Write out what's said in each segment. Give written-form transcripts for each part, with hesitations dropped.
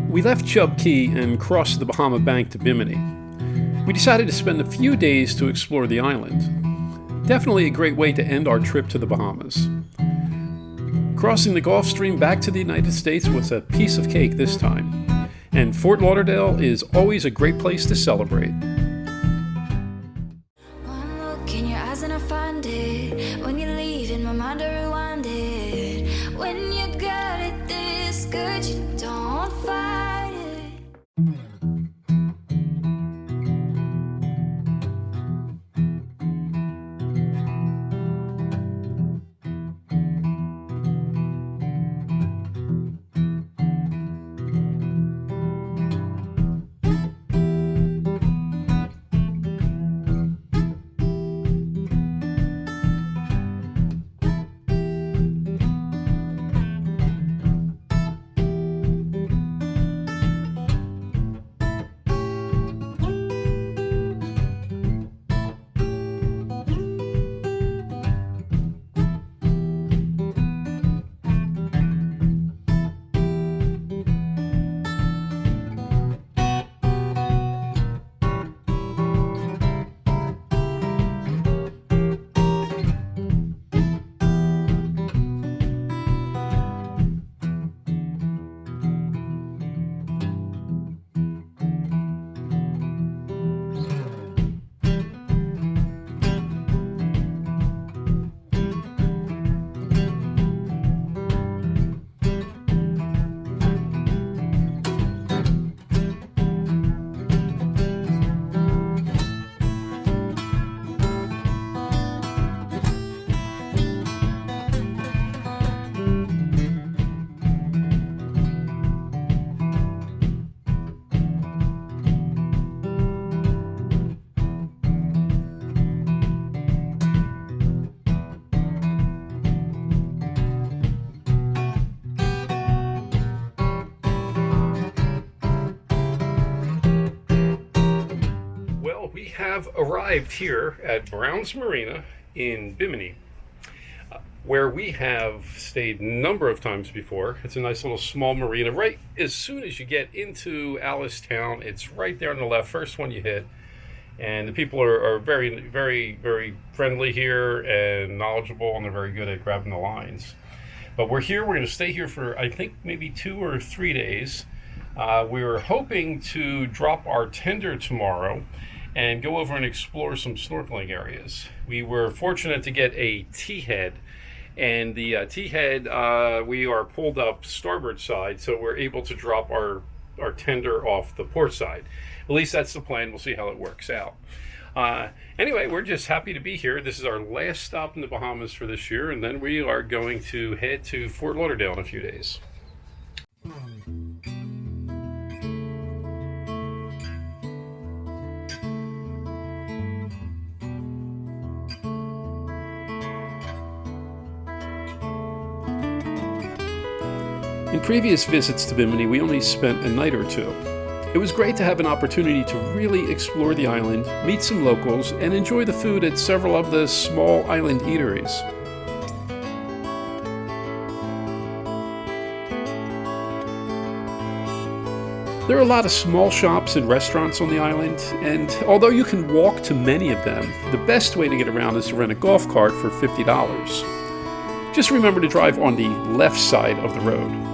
We left Chub Cay and crossed the Bahama Bank to Bimini. We decided to spend a few days to explore the island. Definitely a great way to end our trip to the Bahamas. Crossing the Gulf Stream back to the United States was a piece of cake this time, and Fort Lauderdale is always a great place to celebrate. One look in your eyes and I find it. When you leave in my mind I rewind it. When you got it this good, you don't fight it. We have arrived here at Brown's Marina in Bimini, where we have stayed a number of times before. It's a nice little small marina. Right as soon as you get into Alice Town, it's right there on the left, first one you hit. And the people are very, very, very friendly here and knowledgeable, and they're very good at grabbing the lines. But we're here, we're going to stay here for, I think, maybe 2 or 3 days. We were hoping to drop our tender tomorrow and go over and explore some snorkeling areas. We were fortunate to get a T-head, and the T-head, we are pulled up starboard side, so we're able to drop our tender off the port side. At least that's the plan. We'll see how it works out. Anyway, we're just happy to be here. This is our last stop in the Bahamas for this year, and then we are going to head to Fort Lauderdale in a few days. In previous visits to Bimini, we only spent a night or two. It was great to have an opportunity to really explore the island, meet some locals, and enjoy the food at several of the small island eateries. There are a lot of small shops and restaurants on the island, and although you can walk to many of them, the best way to get around is to rent a golf cart for $50. Just remember to drive on the left side of the road.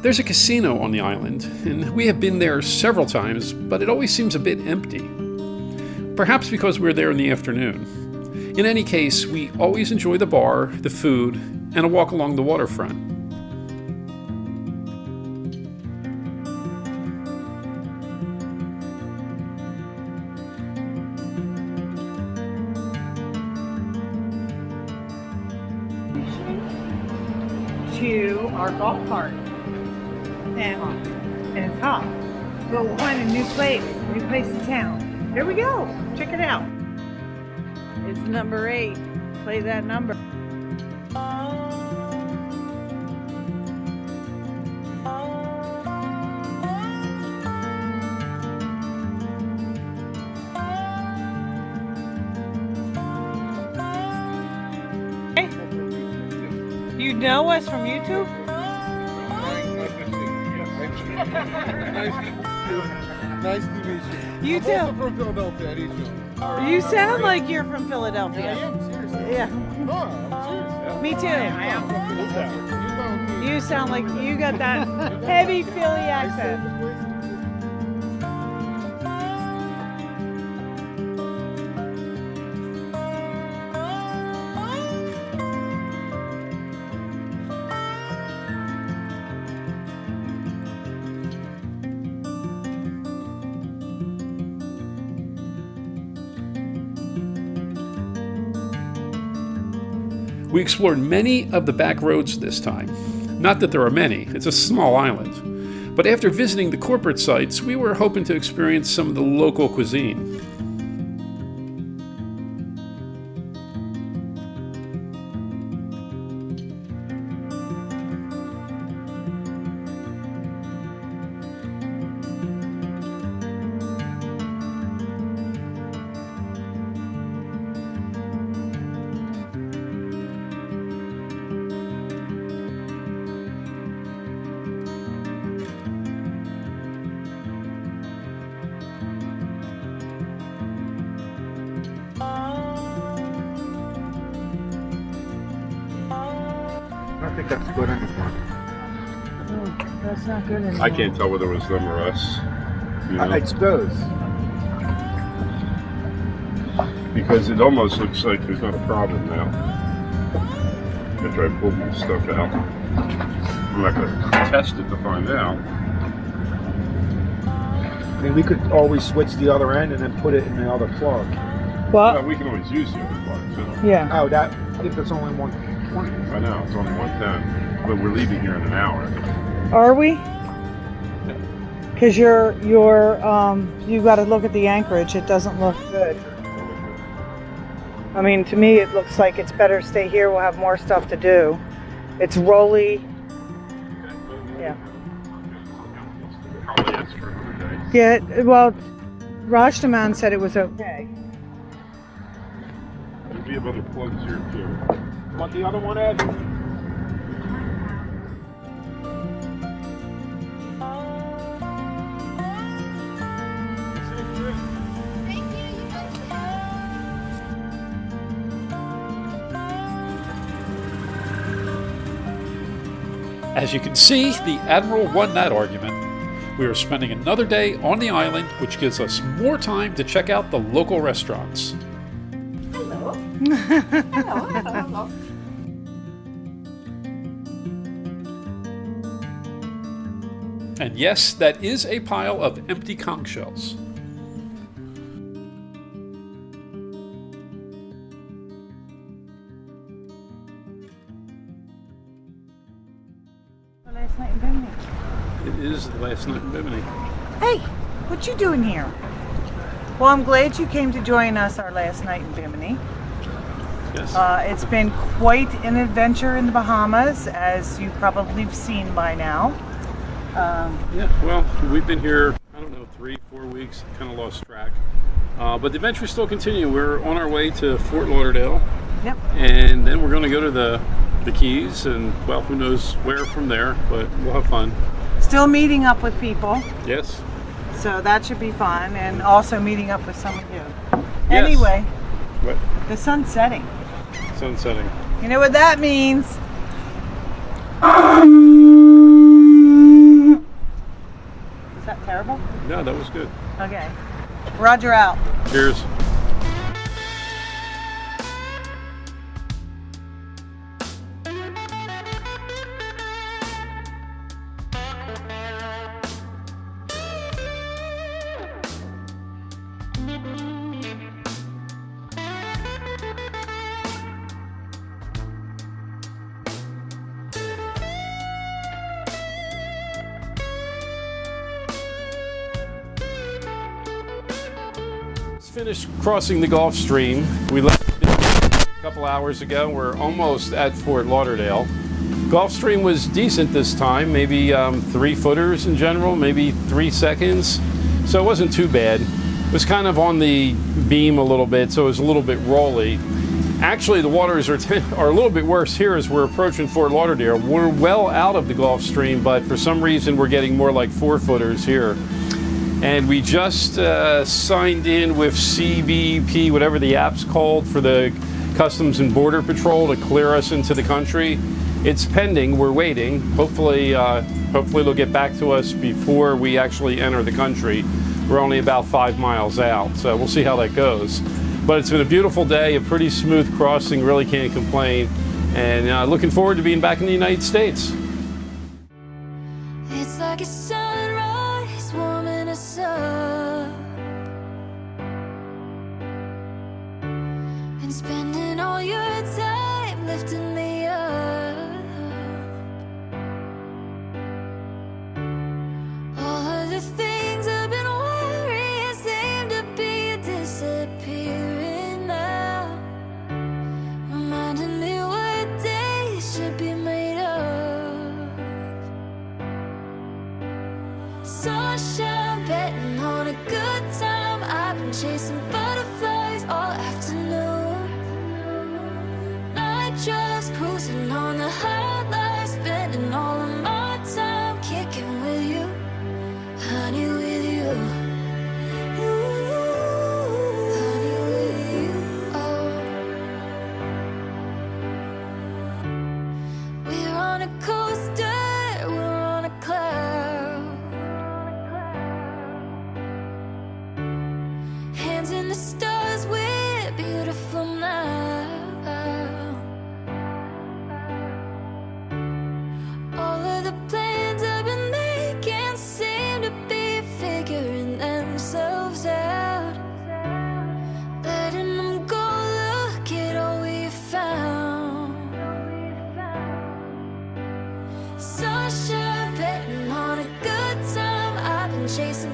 There's a casino on the island, and we have been there several times, but it always seems a bit empty. Perhaps because we're there in the afternoon. In any case, we always enjoy the bar, the food, and a walk along the waterfront. To our golf cart and top. But we'll find a new place in town. Here we go. Check it out. It's number 8. Play that number. You know us from YouTube? Nice to meet you. You I'm too. also from Philadelphia. You sound like you're from Philadelphia. I am, seriously. Yeah. No, I'm serious. Me too. I am from Philadelphia. You know me. You sound like you got that heavy Philly accent. We explored many of the back roads this time. Not that there are many, it's a small island. But after visiting the corporate sites, we were hoping to experience some of the local cuisine. I don't think that's good anymore. That's not good anymore. I can't tell whether it was them or us. You know, It's those. because it almost looks like there's not a problem now. I try to pull this stuff out. I'm not going to test it to find out. I mean, we could always switch the other end and then put it in the other plug. Well, we can always use the other plug, so. Yeah. Oh, that, if it's only 120. I know, it's only 110, but we're leaving here in an hour. Are we? Because you've got to look at the anchorage. It doesn't look good. I mean, to me, it looks like it's better to stay here. We'll have more stuff to do. It's rolly. Yeah. Yeah, well, Rajnaman said it was okay. We have other plugs here too. Want the other one, Ed? As you can see, the Admiral won that argument. We are spending another day on the island, which gives us more time to check out the local restaurants. Hello. Hello. And yes, that is a pile of empty conch shells. Last night in Bimini. It is the last night in Bimini. Hey, what you doing here? Well, I'm glad you came to join us our last night in Bimini. Yes. It's been quite an adventure in the Bahamas, as you probably have seen by now. Yeah, well, we've been here, I don't know, 3-4 weeks, kind of lost track. But the adventure's still continuing. We're on our way to Fort Lauderdale. Yep. And then we're going to go to the Keys, and, well, who knows where from there, but we'll have fun. Still meeting up with people, Yes. so that should be fun, and also meeting up with some of you. Yes. Anyway, What? the sun's setting. Sun setting. You know what that means? Yeah, that was good. Okay. Roger out. Cheers. Finished crossing the Gulf Stream. We left a couple hours ago. We're almost at Fort Lauderdale. Gulf Stream was decent this time, maybe 3 footers in general, maybe 3 seconds. So it wasn't too bad. It was kind of on the beam a little bit, so it was a little bit rolly. Actually, the waters are a little bit worse here as we're approaching Fort Lauderdale. We're well out of the Gulf Stream, but for some reason we're getting more like 4 footers here. And we just signed in with CBP, whatever the app's called, for the Customs and Border Patrol to clear us into the country. It's pending. We're waiting. Hopefully they'll get back to us before we actually enter the country. We're only about 5 miles out, so we'll see how that goes. But it's been a beautiful day, a pretty smooth crossing. Really can't complain. And looking forward to being back in the United States. It's like a sunrise warming us up, and spending all your time lifting me up. All of the things I've been worrying seem to be disappearing now, reminding me what days should be made of. Sunshine, betting on a good time. I've been chasing butterflies all afternoon. Night drives, cruising on the highlight, spending all of my time kicking with you, honey, with you. Honey, with you. Oh. We're on a coaster, we're on a cloud. Hands in the stars, we're beautiful now. All of the plans I've been making seem to be figuring themselves out. Letting them go, look at all we found. Sunshine, betting on a good time. I've been chasing